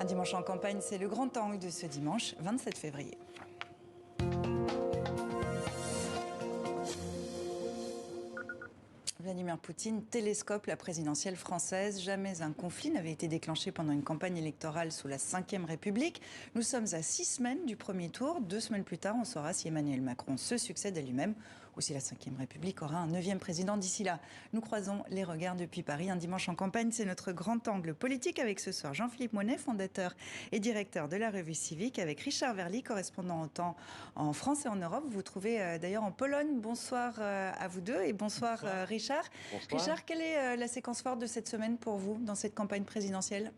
Un dimanche en campagne, c'est le grand angle de ce dimanche 27 février. Vladimir Poutine télescope la présidentielle française. Jamais un conflit n'avait été déclenché pendant une campagne électorale sous la Ve République. Nous sommes à 6 semaines du premier tour. 2 semaines plus tard, on saura si Emmanuel Macron se succède à lui-même ou si la Ve République aura un 9e président d'ici là. Nous croisons les regards depuis Paris. Un dimanche en campagne, c'est notre grand angle politique avec ce soir Jean-Philippe Monet, fondateur et directeur de la Revue Civique, avec Richard Verly, correspondant au Temps en France et en Europe. Vous vous trouvez d'ailleurs en Pologne. Bonsoir à vous deux et bonsoir. Richard. Bonsoir. Richard, quelle est la séquence forte de cette semaine pour vous dans cette campagne présidentielle ?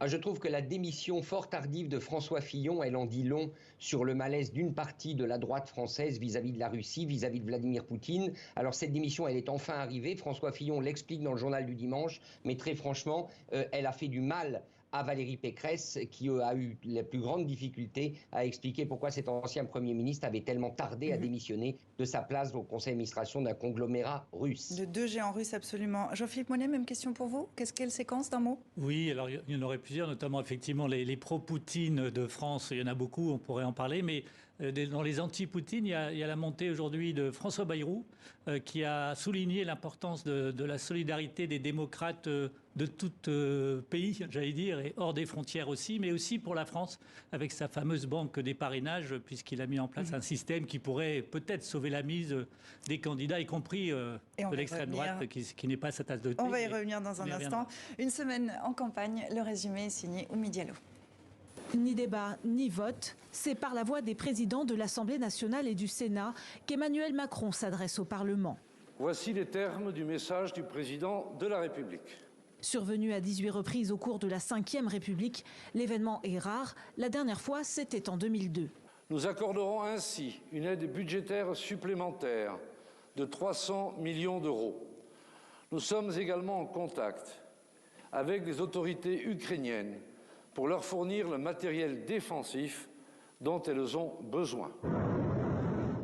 Je trouve que la démission fort tardive de François Fillon, elle en dit long sur le malaise d'une partie de la droite française vis-à-vis de la Russie, vis-à-vis de Vladimir Poutine. Alors cette démission, elle est enfin arrivée. François Fillon l'explique dans le journal du dimanche, mais très franchement, elle a fait du mal à Valérie Pécresse, qui a eu la plus grande difficulté à expliquer pourquoi cet ancien Premier ministre avait tellement tardé à démissionner de sa place au conseil d'administration d'un conglomérat russe. De 2 géants russes, absolument. Jean-Philippe Monet, même question pour vous. Quelle séquence d'un mot ? Oui, alors il y en aurait plusieurs, notamment effectivement les pro-Poutine de France, il y en a beaucoup, on pourrait en parler, mais dans les anti-Poutine, il y a la montée aujourd'hui de François Bayrou, qui a souligné l'importance de la solidarité des démocrates de tout pays, j'allais dire, et hors des frontières aussi, mais aussi pour la France, avec sa fameuse banque des parrainages, puisqu'il a mis en place un système qui pourrait peut-être sauver la mise des candidats, y compris de l'extrême droite, qui n'est pas sa tasse de thé. On va y revenir dans un instant. Une semaine en campagne, le résumé est signé Oumi Diallo. Ni débat, ni vote, c'est par la voix des présidents de l'Assemblée nationale et du Sénat qu'Emmanuel Macron s'adresse au Parlement. Voici les termes du message du président de la République. Survenu à 18 reprises au cours de la Ve République, l'événement est rare. La dernière fois, c'était en 2002. Nous accorderons ainsi une aide budgétaire supplémentaire de 300 millions d'euros. Nous sommes également en contact avec les autorités ukrainiennes pour leur fournir le matériel défensif dont elles ont besoin.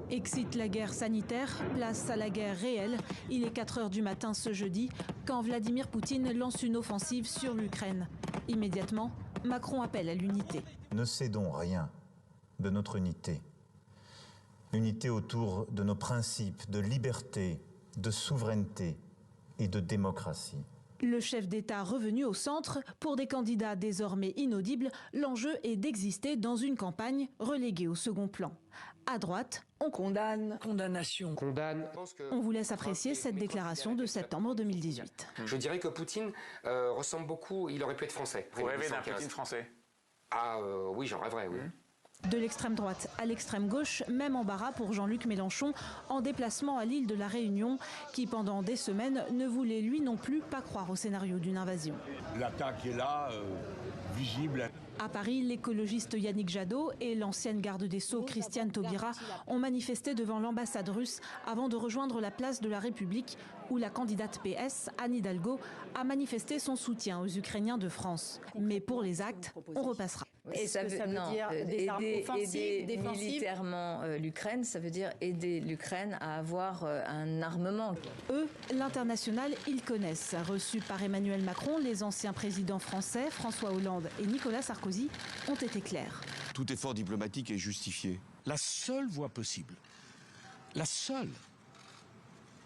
Excite la guerre sanitaire, place à la guerre réelle. Il est 4 heures du matin ce jeudi, quand Vladimir Poutine lance une offensive sur l'Ukraine. Immédiatement, Macron appelle à l'unité. Ne cédons rien de notre unité. Unité autour de nos principes de liberté, de souveraineté et de démocratie. Le chef d'État revenu au centre, pour des candidats désormais inaudibles, l'enjeu est d'exister dans une campagne reléguée au second plan. À droite, on condamne. Condamnation. Condamne. On vous laisse apprécier cette déclaration de septembre 2018. Je dirais que Poutine ressemble beaucoup, il aurait pu être français. Vous rêvez d'un Poutine français ? Ah oui, j'en rêverais, oui. De l'extrême droite à l'extrême gauche, même embarras pour Jean-Luc Mélenchon en déplacement à l'île de la Réunion, qui pendant des semaines ne voulait lui non plus pas croire au scénario d'une invasion. L'attaque est là, visible. À Paris, l'écologiste Yannick Jadot et l'ancienne garde des Sceaux Christiane Taubira ont manifesté devant l'ambassade russe avant de rejoindre la place de la République où la candidate PS, Anne Hidalgo, a manifesté son soutien aux Ukrainiens de France. Mais pour les actes, on repassera. Et ça veut dire aider militairement l'Ukraine, ça veut dire aider l'Ukraine à avoir un armement. Eux, l'international, ils connaissent. Reçus par Emmanuel Macron, les anciens présidents français, François Hollande et Nicolas Sarkozy, ont été clairs. Tout effort diplomatique est justifié. La seule voie possible, la seule,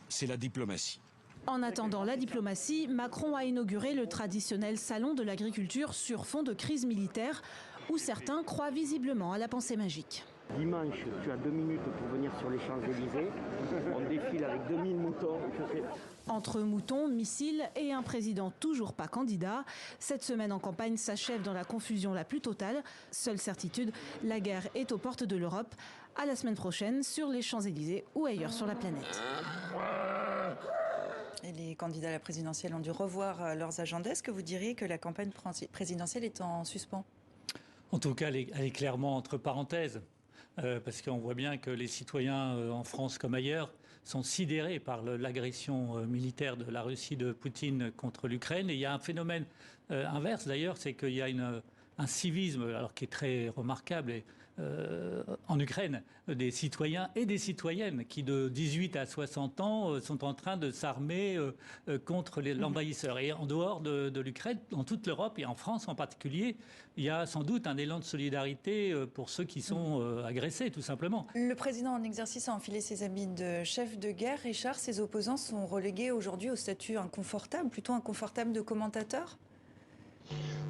c'est la diplomatie. En attendant la diplomatie, Macron a inauguré le traditionnel salon de l'agriculture sur fond de crise militaire, où certains croient visiblement à la pensée magique. Dimanche, tu as 2 minutes pour venir sur les Champs-Élysées. On défile avec 2000 moutons. Entre moutons, missiles et un président toujours pas candidat, cette semaine en campagne s'achève dans la confusion la plus totale. Seule certitude, la guerre est aux portes de l'Europe. À la semaine prochaine sur les Champs-Élysées ou ailleurs sur la planète. Et les candidats à la présidentielle ont dû revoir leurs agendas. Est-ce que vous diriez que la campagne présidentielle est en suspens ? En tout cas, elle est clairement entre parenthèses. Parce qu'on voit bien que les citoyens en France comme ailleurs sont sidérés par l'agression militaire de la Russie de Poutine contre l'Ukraine. Et il y a un phénomène inverse d'ailleurs, c'est qu'il y a un civisme alors qui est très remarquable en Ukraine, des citoyens et des citoyennes qui de 18 à 60 ans sont en train de s'armer contre l'envahisseur. Et en dehors de l'Ukraine, dans toute l'Europe et en France en particulier, il y a sans doute un élan de solidarité pour ceux qui sont agressés, tout simplement. Le président en exercice a enfilé ses habits de chef de guerre. Richard, ses opposants sont relégués aujourd'hui au statut inconfortable, plutôt inconfortable de commentateur ?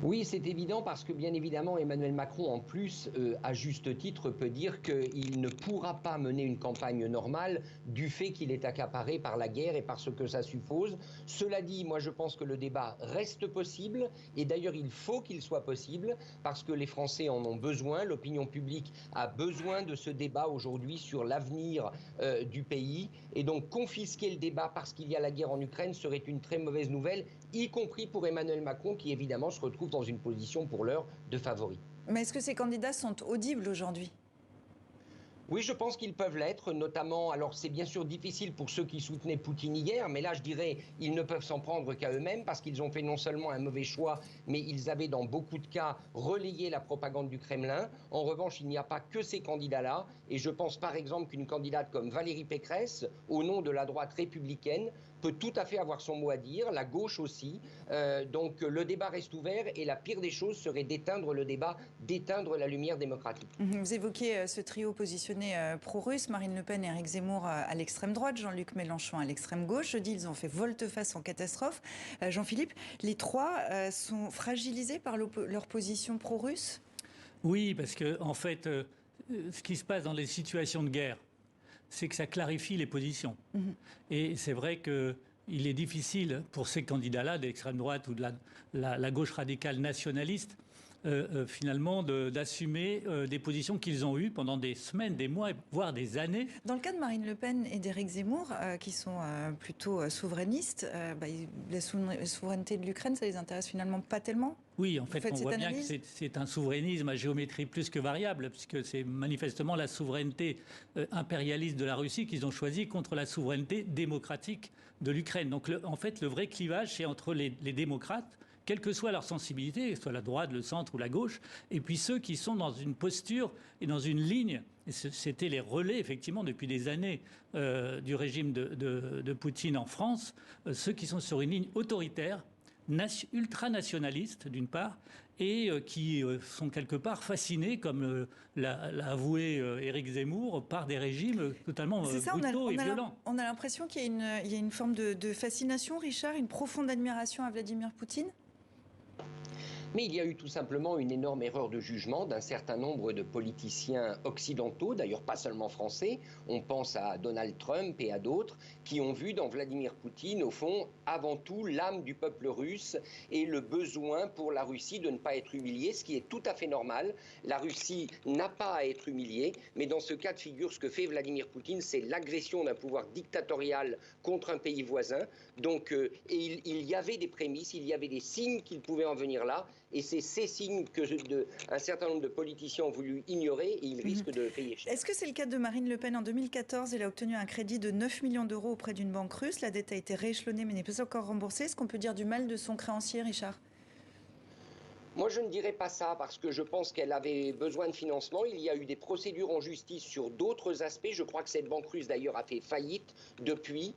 Oui, c'est évident parce que bien évidemment Emmanuel Macron en plus, à juste titre, peut dire qu'il ne pourra pas mener une campagne normale du fait qu'il est accaparé par la guerre et par ce que ça suppose. Cela dit, moi je pense que le débat reste possible et d'ailleurs il faut qu'il soit possible parce que les Français en ont besoin, l'opinion publique a besoin de ce débat aujourd'hui sur l'avenir du pays et donc confisquer le débat parce qu'il y a la guerre en Ukraine serait une très mauvaise nouvelle, y compris pour Emmanuel Macron qui évidemment se retrouve dans une position pour l'heure de favori. Mais est-ce que ces candidats sont audibles aujourd'hui ? Oui, je pense qu'ils peuvent l'être, notamment, alors c'est bien sûr difficile pour ceux qui soutenaient Poutine hier, mais là je dirais ils ne peuvent s'en prendre qu'à eux-mêmes parce qu'ils ont fait non seulement un mauvais choix, mais ils avaient dans beaucoup de cas relayé la propagande du Kremlin. En revanche, il n'y a pas que ces candidats-là, et je pense par exemple qu'une candidate comme Valérie Pécresse, au nom de la droite républicaine, peut tout à fait avoir son mot à dire, la gauche aussi. Donc le débat reste ouvert et la pire des choses serait d'éteindre le débat, d'éteindre la lumière démocratique. Vous évoquez ce trio positionné pro-russe, Marine Le Pen et Éric Zemmour à l'extrême droite, Jean-Luc Mélenchon à l'extrême gauche. Jeudi, ils ont fait volte-face en catastrophe. Jean-Philippe, les trois sont fragilisés par leur position pro-russe ? Oui, parce que en fait, ce qui se passe dans les situations de guerre, c'est que ça clarifie les positions. Et c'est vrai qu'il est difficile pour ces candidats-là, d'extrême droite ou de la gauche radicale nationaliste, finalement d'assumer des positions qu'ils ont eues pendant des semaines, des mois, voire des années. Dans le cas de Marine Le Pen et d'Éric Zemmour, qui sont plutôt souverainistes, la souveraineté de l'Ukraine, ça les intéresse finalement pas tellement ? Oui, en fait, on voit bien que c'est un souverainisme à géométrie plus que variable, puisque c'est manifestement la souveraineté impérialiste de la Russie qu'ils ont choisi contre la souveraineté démocratique de l'Ukraine. Donc, en fait, le vrai clivage, c'est entre les démocrates, quelle que soit leur sensibilité, soit la droite, le centre ou la gauche, et puis ceux qui sont dans une posture et dans une ligne, et c'était les relais effectivement depuis des années du régime de Poutine en France, ceux qui sont sur une ligne autoritaire, ultranationaliste d'une part, et qui sont quelque part fascinés, comme l'a avoué Éric Zemmour, par des régimes totalement brutaux et violents. On a l'impression qu'il y a une forme de fascination, Richard, une profonde admiration à Vladimir Poutine ? Mais il y a eu tout simplement une énorme erreur de jugement d'un certain nombre de politiciens occidentaux, d'ailleurs pas seulement français, on pense à Donald Trump et à d'autres, qui ont vu dans Vladimir Poutine, au fond, avant tout l'âme du peuple russe et le besoin pour la Russie de ne pas être humiliée, ce qui est tout à fait normal. La Russie n'a pas à être humiliée, mais dans ce cas de figure, ce que fait Vladimir Poutine, c'est l'agression d'un pouvoir dictatorial contre un pays voisin. Donc, et il y avait des prémices, il y avait des signes qu'il pouvait en venir là. Et c'est ces signes qu'un certain nombre de politiciens ont voulu ignorer et ils risquent de payer cher. Est-ce que c'est le cas de Marine Le Pen en 2014 ? Elle a obtenu un crédit de 9 millions d'euros auprès d'une banque russe. La dette a été rééchelonnée mais n'est pas encore remboursée. Est-ce qu'on peut dire du mal de son créancier, Richard ? Moi, je ne dirais pas ça parce que je pense qu'elle avait besoin de financement. Il y a eu des procédures en justice sur d'autres aspects. Je crois que cette banque russe, d'ailleurs, a fait faillite depuis.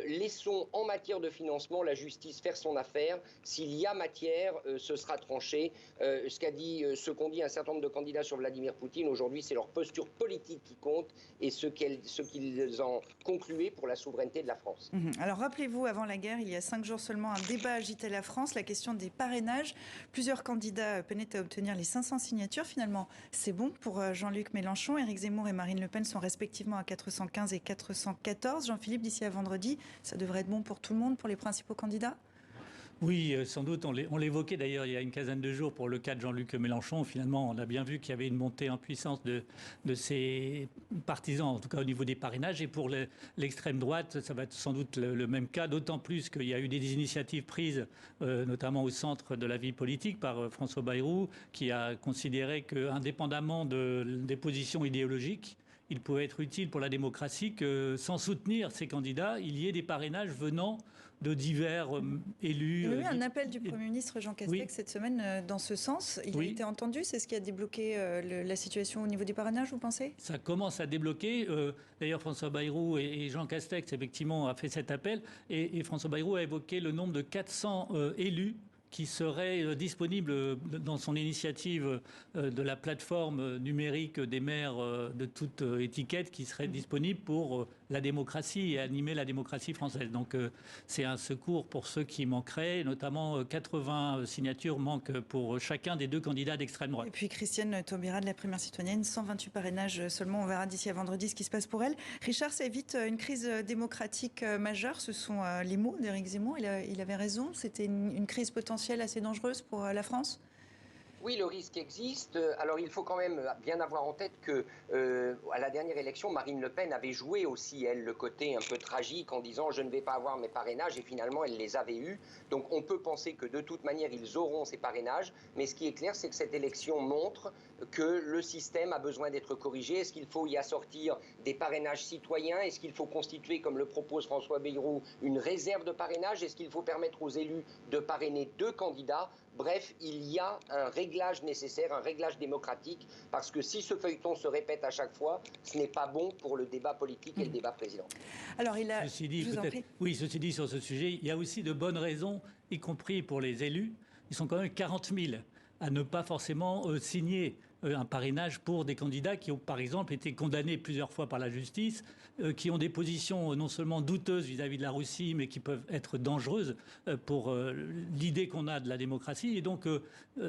Laissons en matière de financement la justice faire son affaire. S'il y a matière, ce sera tranché. Ce qu'ont dit un certain nombre de candidats sur Vladimir Poutine aujourd'hui, c'est leur posture politique qui compte et ce qu'ils ont conclué pour la souveraineté de la France. Alors, rappelez-vous, avant la guerre, il y a 5 jours seulement, un débat agitait la France, la question des parrainages. Plusieurs candidats peinaient à obtenir les 500 signatures. Finalement, c'est bon pour Jean-Luc Mélenchon. Éric Zemmour et Marine Le Pen sont respectivement à 415 et 414. Jean-Philippe, d'ici à vendredi, ça devrait être bon pour tout le monde, pour les principaux candidats ? Oui, sans doute. On l'évoquait d'ailleurs il y a une quinzaine de jours pour le cas de Jean-Luc Mélenchon. Finalement, on a bien vu qu'il y avait une montée en puissance de ses partisans, en tout cas au niveau des parrainages. Et pour l'extrême droite, ça va être sans doute le même cas, d'autant plus qu'il y a eu des initiatives prises, notamment au centre de la vie politique, par François Bayrou, qui a considéré qu'indépendamment des positions idéologiques, il pouvait être utile pour la démocratie que, sans soutenir ces candidats, il y ait des parrainages venant de divers élus. Il y a eu un appel du Premier ministre Jean Castex cette semaine dans ce sens. Il a été entendu. C'est ce qui a débloqué la situation au niveau du parrainage, vous pensez? Ça commence à débloquer. D'ailleurs, François Bayrou et Jean Castex, effectivement, a fait cet appel. Et François Bayrou a évoqué le nombre de 400 élus qui serait disponible dans son initiative de la plateforme numérique des maires de toute étiquette qui serait disponible pour la démocratie et animer la démocratie française. Donc c'est un secours pour ceux qui manqueraient, notamment 80 signatures manquent pour chacun des deux candidats d'extrême droite. Et puis Christiane Taubira de la Primaire citoyenne, 128 parrainages seulement, on verra d'ici à vendredi ce qui se passe pour elle. Richard, ça évite une crise démocratique majeure, ce sont les mots d'Éric Zemmour, il avait raison, c'était une crise potentielle assez dangereuse pour la France? Oui, le risque existe. Alors, il faut quand même bien avoir en tête que à la dernière élection, Marine Le Pen avait joué aussi, elle, le côté un peu tragique en disant « je ne vais pas avoir mes parrainages » et finalement, elle les avait eus. Donc, on peut penser que de toute manière, ils auront ces parrainages. Mais ce qui est clair, c'est que cette élection montre que le système a besoin d'être corrigé. Est-ce qu'il faut y assortir des parrainages citoyens? Est-ce qu'il faut constituer, comme le propose François Bayrou, une réserve de parrainage? Est-ce qu'il faut permettre aux élus de parrainer 2 candidats? Bref, il y a un réglage nécessaire, un réglage démocratique, parce que si ce feuilleton se répète à chaque fois, ce n'est pas bon pour le débat politique et le débat présidentiel. Alors, il a... Ceci dit, sur ce sujet, il y a aussi de bonnes raisons, y compris pour les élus. Ils sont quand même 40 000 à ne pas forcément signer un parrainage pour des candidats qui ont, par exemple, été condamnés plusieurs fois par la justice, qui ont des positions non seulement douteuses vis-à-vis de la Russie, mais qui peuvent être dangereuses pour l'idée qu'on a de la démocratie. Et donc,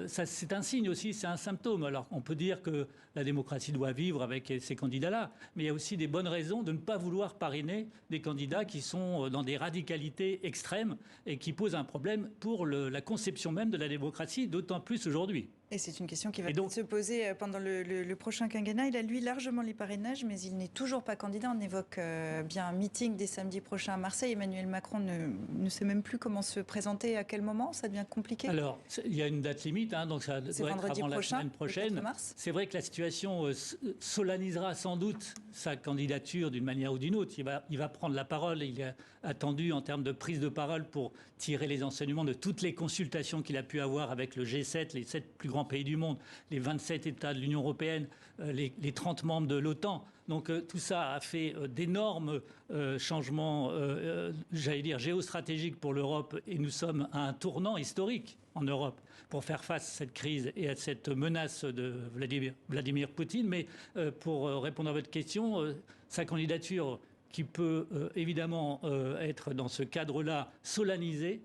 c'est un signe aussi, c'est un symptôme. Alors, on peut dire que la démocratie doit vivre avec ces candidats-là, mais il y a aussi des bonnes raisons de ne pas vouloir parrainer des candidats qui sont dans des radicalités extrêmes et qui posent un problème pour la conception même de la démocratie, d'autant plus aujourd'hui. Et c'est une question qui va se poser pendant le prochain quinquennat. Il a, lui, largement les parrainages, mais il n'est toujours pas candidat. On évoque bien un meeting dès samedi prochain à Marseille. Emmanuel Macron ne sait même plus comment se présenter, à quel moment. Ça devient compliqué. Alors, il y a une date limite, donc ça doit être avant la semaine prochaine. C'est vrai que la situation solennisera sans doute sa candidature d'une manière ou d'une autre. Il va prendre la parole. Il est attendu en termes de prise de parole pour tirer les enseignements de toutes les consultations qu'il a pu avoir avec le G7, les 7 plus grands pays du monde, les 27 États de l'Union européenne, les 30 membres de l'OTAN. Donc tout ça a fait d'énormes changements, j'allais dire, géostratégiques pour l'Europe, et nous sommes à un tournant historique en Europe pour faire face à cette crise et à cette menace de Vladimir Poutine. Mais pour répondre à votre question, sa candidature qui peut évidemment être dans ce cadre-là solennisée,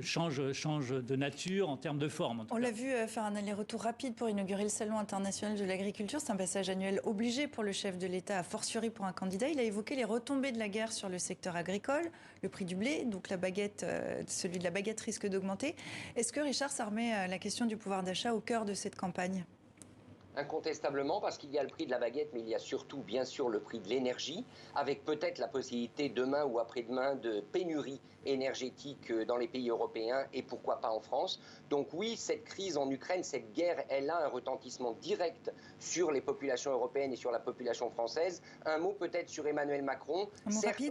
change de nature en termes de forme. On l'a vu faire un aller-retour rapide pour inaugurer le Salon international de l'agriculture. C'est un passage annuel obligé pour le chef de l'État, a fortiori pour un candidat. Il a évoqué les retombées de la guerre sur le secteur agricole, le prix du blé, donc la baguette, celui de la baguette risque d'augmenter. Est-ce que, Richard, ça remet la question du pouvoir d'achat au cœur de cette campagne ? Incontestablement, parce qu'il y a le prix de la baguette, mais il y a surtout, bien sûr, le prix de l'énergie, avec peut-être la possibilité demain ou après-demain de pénurie énergétique dans les pays européens et pourquoi pas en France. Donc oui, cette crise en Ukraine, cette guerre, elle a un retentissement direct sur les populations européennes et sur la population française. Un mot peut-être sur Emmanuel Macron. Certes,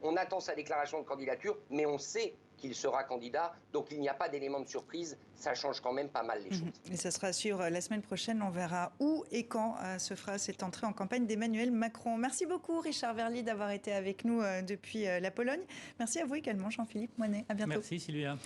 on attend sa déclaration de candidature, mais on sait qu'il sera candidat, donc il n'y a pas d'élément de surprise, ça change quand même pas mal les choses. Et ça sera sûr, la semaine prochaine, on verra où et quand se fera cette entrée en campagne d'Emmanuel Macron. Merci beaucoup Richard Verly d'avoir été avec nous depuis la Pologne. Merci à vous également Jean-Philippe Moinet, à bientôt. Merci Sylvia.